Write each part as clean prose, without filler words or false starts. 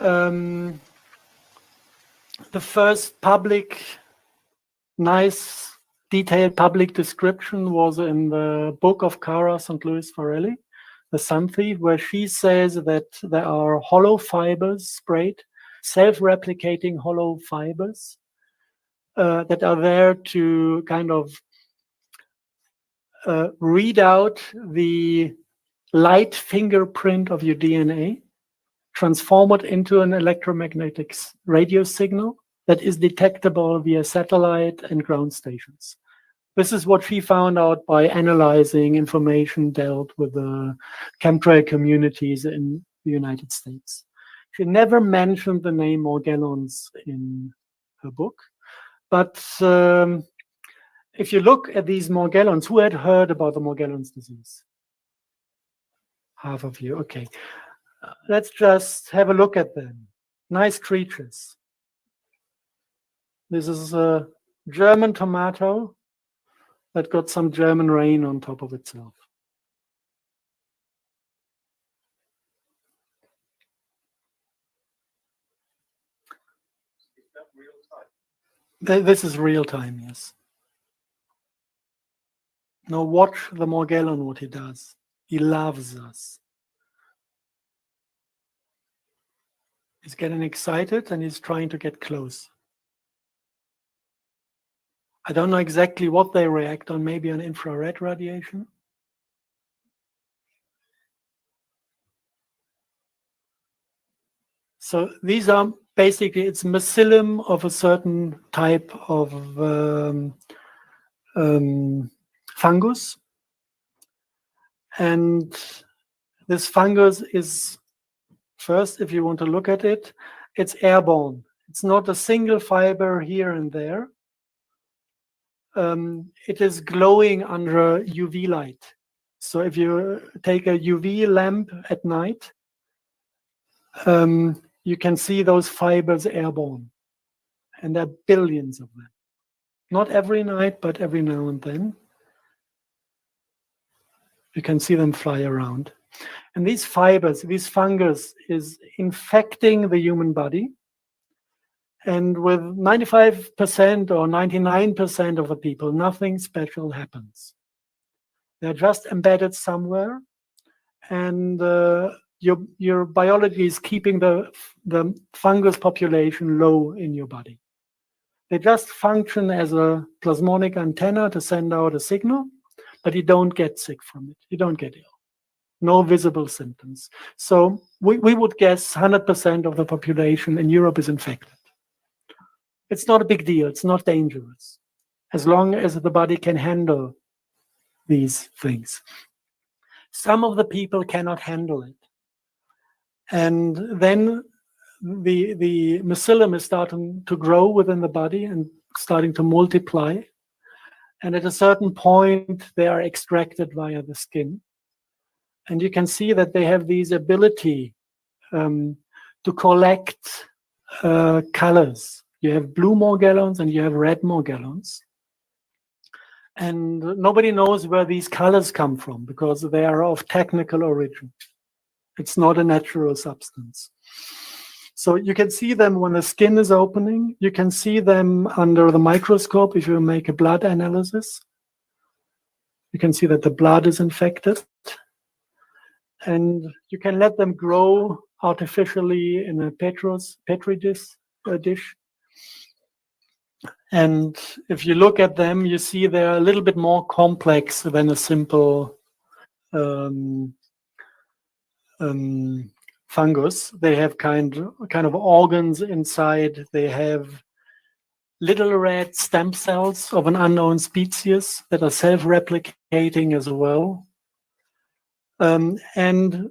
the first public, nice, detailed public description was in the book of Cara St. Louis Farrelly, The Sun Thief, where she says that there are hollow fibers sprayed, self-replicating hollow fibers that are there to kind of read out the light fingerprint of your DNA, transform it into an electromagnetic radio signal that is detectable via satellite and ground stations. This is what she found out by analyzing information dealt with the chemtrail communities in the United States. She never mentioned the name Morgellons in her book, but if you look at these Morgellons, who had heard about the Morgellons disease? Half of you, okay. Let's just have a look at them. Nice creatures. This is a German tomato that got some German rain on top of itself. Is that real time? This is real time, yes. Now watch the Morgellon, what he does. He loves us. He's getting excited and he's trying to get close. I don't know exactly what they react on, maybe on infrared radiation. So these are basically, it's mycelium of a certain type of fungus. And this fungus is, first, if you want to look at it, it's airborne. It's not a single fiber here and there. It is glowing under UV light. So if you take a UV lamp at night, you can see those fibers airborne. And there are billions of them. Not every night, but every now and then. You can see them fly around. And these fibers, this fungus is infecting the human body. And with 95% or 99% of the people, nothing special happens. They're just embedded somewhere. And your biology is keeping the fungus population low in your body. They just function as a plasmonic antenna to send out a signal, but you don't get sick from it. You don't get ill. No visible symptoms. So we would guess 100% of the population in Europe is infected. It's not a big deal. It's not dangerous, as long as the body can handle these things. Some of the people cannot handle it. And then the mycelium is starting to grow within the body and starting to multiply. And at a certain point, they are extracted via the skin. And you can see that they have this ability to collect colors. You have blue Morgellons and you have red Morgellons. And nobody knows where these colors come from because they are of technical origin. It's not a natural substance. So you can see them when the skin is opening. You can see them under the microscope if you make a blood analysis. You can see that the blood is infected. And you can let them grow artificially in a Petri dish. And if you look at them, you see they're a little bit more complex than a simple fungus. They have kind of organs inside. They have little red stem cells of an unknown species that are self-replicating as well. And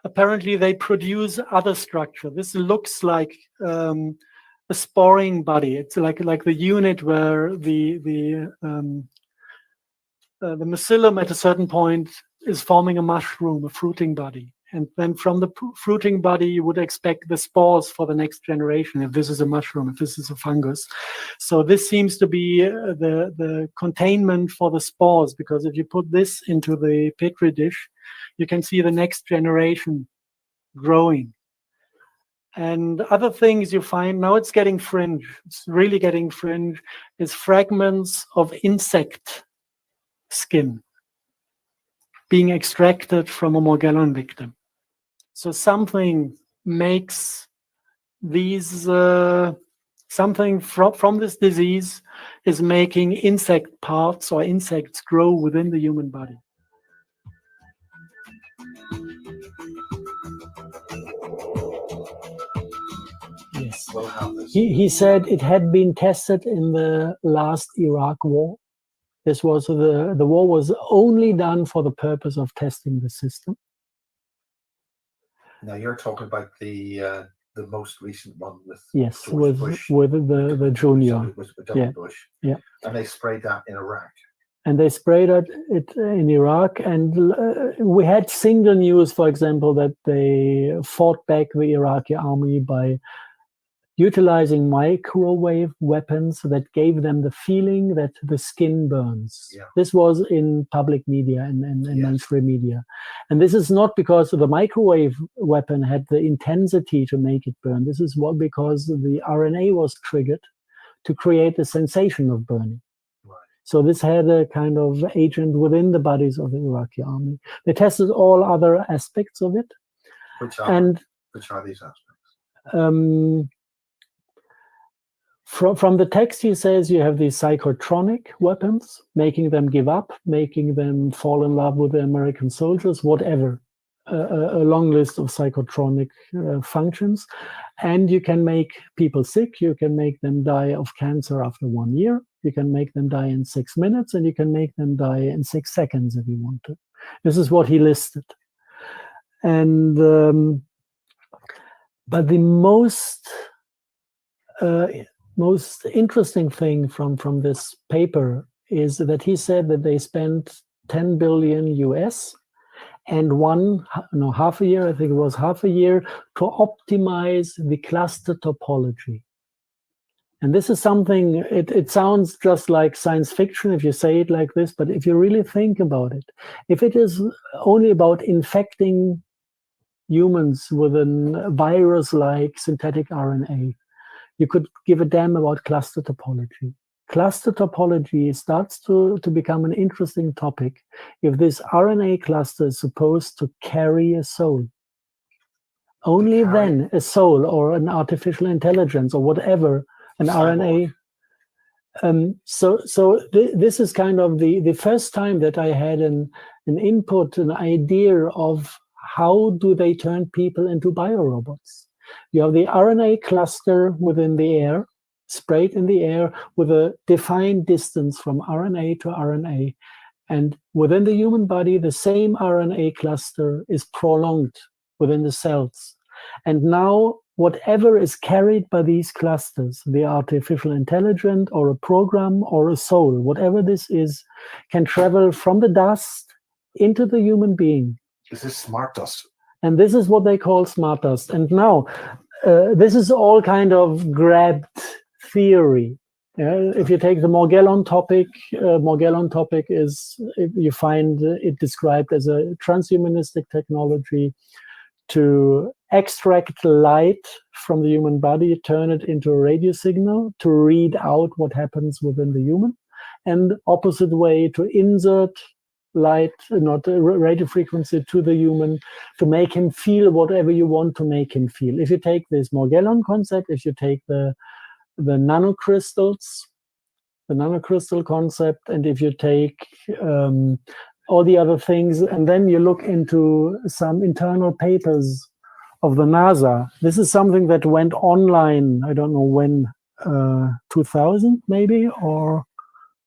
apparently they produce other structure. This looks like a sporing body. It's like the unit where the mycelium at a certain point is forming a mushroom, a fruiting body. And then from the fruiting body, you would expect the spores for the next generation, if this is a mushroom, if this is a fungus. So this seems to be the containment for the spores, because if you put this into the Petri dish, you can see the next generation growing. And other things you find, now it's getting fringe, it's really getting fringe, is fragments of insect skin being extracted from a Morgellon victim. So something makes these, something from this disease is making insect parts or insects grow within the human body. Yes. We'll have this. He said it had been tested in the last Iraq war. This was the war was only done for the purpose of testing the system. Now you're talking about the most recent one with Yes, George Bush. with the junior. With W. Yeah. Bush. Yeah. And they sprayed that in Iraq. And they sprayed it in Iraq. And we had single news, for example, that they fought back the Iraqi army by utilizing microwave weapons that gave them the feeling that the skin burns. Yeah. This was in public media and Yes. mainstream media. And this is not because the microwave weapon had the intensity to make it burn. This is because the RNA was triggered to create the sensation of burning. Right. So this had a kind of agent within the bodies of the Iraqi army. They tested all other aspects of it. Which are these aspects? From the text, he says you have these psychotronic weapons, making them give up, making them fall in love with the American soldiers, whatever. A long list of psychotronic functions. And you can make people sick. You can make them die of cancer after 1 year. You can make them die in 6 minutes, and you can make them die in 6 seconds if you want to. This is what he listed. And but the most interesting thing from this paper is that he said that they spent 10 billion US and half a year, I think it was half a year, to optimize the cluster topology. And this is something, it sounds just like science fiction if you say it like this, but if you really think about it, if it is only about infecting humans with a virus-like synthetic RNA, you could give a damn about cluster topology. Cluster topology starts to become an interesting topic if this RNA cluster is supposed to carry a soul. Only then a soul or an artificial intelligence or whatever, an RNA. This is kind of the first time that I had an input, an idea of how do they turn people into biorobots. You have the RNA cluster within the air, sprayed in the air with a defined distance from RNA to RNA. And within the human body, the same RNA cluster is prolonged within the cells. And now, whatever is carried by these clusters, the artificial intelligence or a program or a soul, whatever this is, can travel from the dust into the human being. This is smart dust. And this is what they call smart dust. And now, this is all kind of grabbed theory. If you take the Morgellon topic is, you find it described as a transhumanistic technology to extract light from the human body, turn it into a radio signal to read out what happens within the human, and opposite way to insert light, not radio frequency, to the human to make him feel whatever you want to make him feel. If you take this Morgellon concept, if you take the nanocrystals, the nanocrystal concept, and if you take all the other things, and then you look into some internal papers of the NASA. This is something that went online, I don't know when, 2000 maybe, or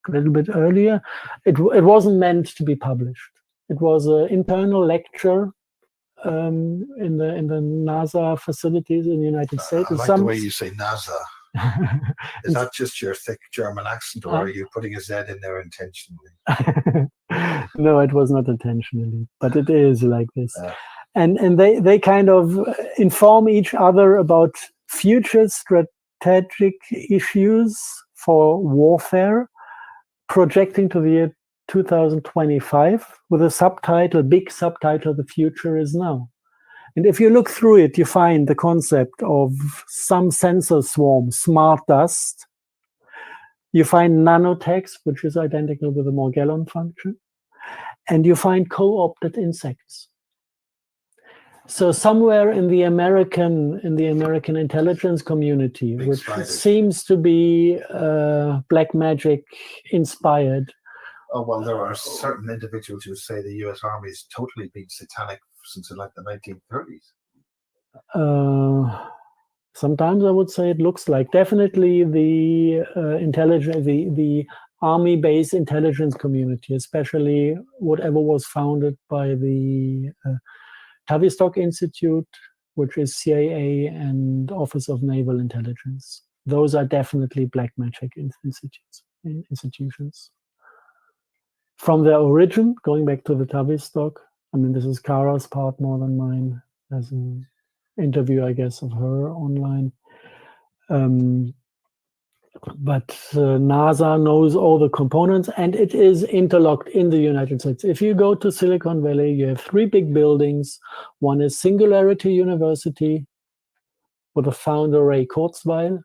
a little bit earlier. It wasn't meant to be published. It was an internal lecture in the NASA facilities in the United States. I like the way you say NASA. Is that just your thick German accent, or are you putting a Z in there intentionally? No, it was not intentionally, but it is like this. And they kind of inform each other about future strategic issues for warfare, projecting to the year 2025 with a subtitle, big subtitle, "The Future is Now." And if you look through it, you find the concept of some sensor swarm, smart dust. You find nanotext, which is identical with the Morgellon function. And you find co-opted insects. So somewhere in the American intelligence community, Big which spiders. seems to be black magic inspired. Oh, well, there are certain individuals who say the US Army's totally been satanic since like the 1930s. Sometimes I would say it looks like. Definitely the the army-based intelligence community, especially whatever was founded by the Tavistock Institute, which is CIA and Office of Naval Intelligence. Those are definitely black magic institutions. From their origin, going back to the Tavistock, I mean, this is Kara's part more than mine. There's an interview, I guess, of her online. But NASA knows all the components, and it is interlocked in the United States. If you go to Silicon Valley, you have 3 big buildings. One is Singularity University, with the founder Ray Kurzweil,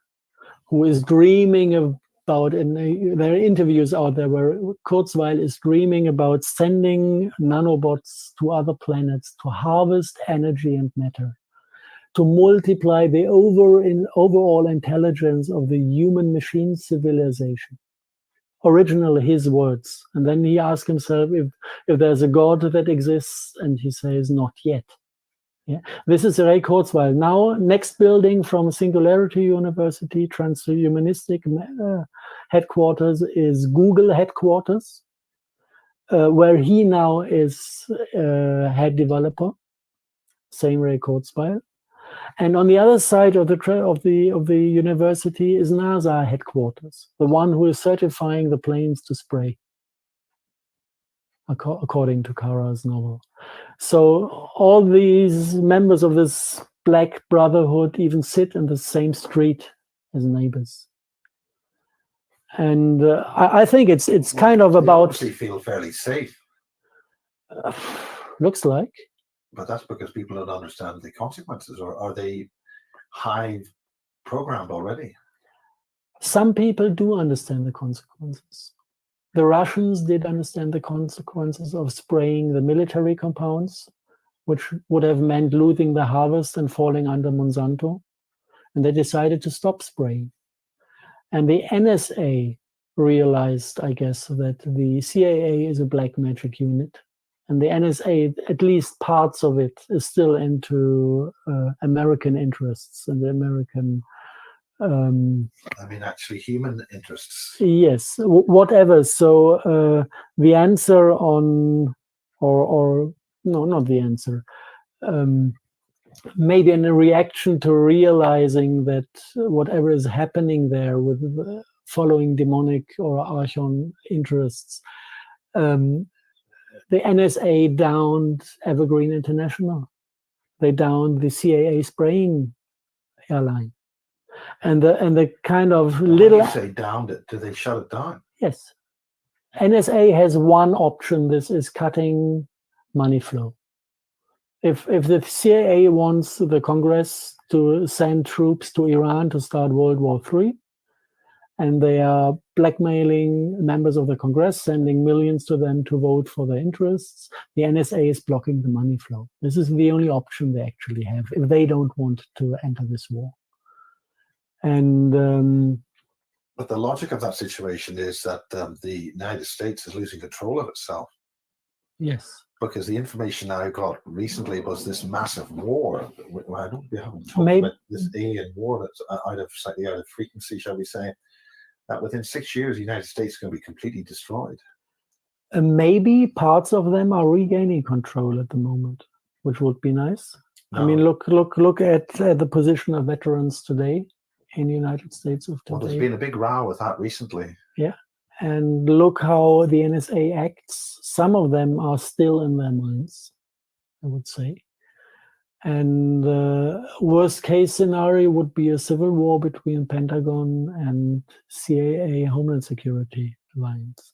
who is dreaming about, and there are interviews out there where Kurzweil is dreaming about sending nanobots to other planets to harvest energy and matter, to multiply the overall intelligence of the human-machine civilization. Originally, his words. And then he asks himself if there's a God that exists, and he says, not yet. Yeah. This is Ray Kurzweil. Now, next building from Singularity University, Transhumanistic headquarters, is Google headquarters, where he now is head developer. Same Ray Kurzweil. And on the other side of the university is NASA headquarters, the one who is certifying the planes to spray, according to Kara's novel. So all these members of this Black Brotherhood even sit in the same street as neighbors. And I think it's kind of about. They feel fairly safe. Looks like. But that's because people don't understand the consequences, or are they hive programmed already? Some people do understand the consequences. The Russians did understand the consequences of spraying the military compounds, which would have meant losing the harvest and falling under Monsanto. And they decided to stop spraying. And the NSA realized, I guess, that the CIA is a black magic unit. And the NSA, at least parts of it, is still into American interests and the American... actually human interests. Yes, whatever. So the answer on, or no, not the answer. Maybe in a reaction to realizing that whatever is happening there with following demonic or archon interests, the NSA downed Evergreen International. They downed the CAA spraying airline. And the kind of little... When you say downed it, do they shut it down? Yes. NSA has one option. This is cutting money flow. If the CIA wants the Congress to send troops to Iran to start World War III, and they are blackmailing members of the Congress, sending millions to them to vote for their interests, the NSA is blocking the money flow. This is the only option they actually have if they don't want to enter this war. And but the logic of that situation is that the United States is losing control of itself. Yes. Because the information I got recently was this massive war. I don't we haven't talked about this alien war that's slightly out of frequency, shall we say, that within 6 years the United States is going to be completely destroyed. Maybe parts of them are regaining control at the moment, which would be nice. No. I mean, look at the position of veterans today in the United States of today. Well, there's been a big row with that recently. Yeah. And look how the NSA acts. Some of them are still in their minds, I would say. And worst case scenario would be a civil war between Pentagon and CAA Homeland Security Alliance.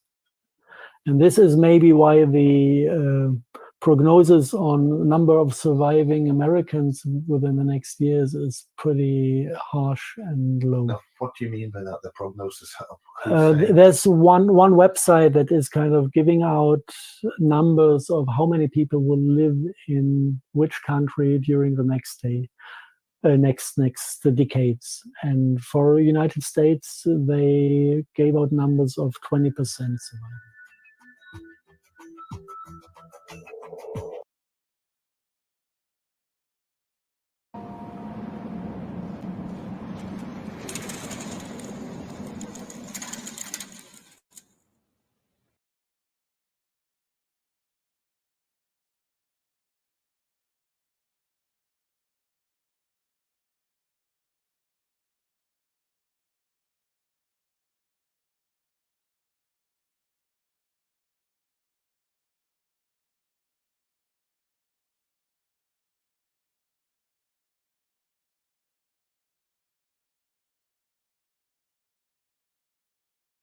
And this is maybe why the prognosis on number of surviving Americans within the next years is pretty harsh and low. Now, what do you mean by that? The prognosis? There's one website that is kind of giving out numbers of how many people will live in which country during the next decades. And for United States, they gave out numbers of 20% survival.